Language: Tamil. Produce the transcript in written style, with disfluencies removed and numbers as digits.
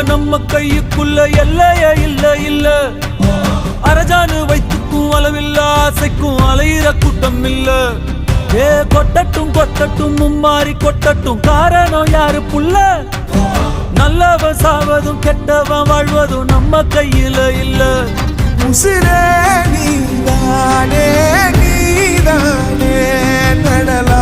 நம்ம கையுக்குள்ள எல்லையே இல்ல இல்ல. அரஜானு வைத்துக்கும் அளவில்ல, ஆசைக்கும் அலையிற கூட்டம் இல்ல. ஏ கொட்டட்டும் கொட்டட்டும் மும்மாறி கொட்டட்டும், காரணம் யாரு புள்ள? நல்லவன் சாவதும் கெட்டவன் வாழ்வதும் நம்ம கையில இல்ல. உசிரே நீதானே நீதானே நடலாம்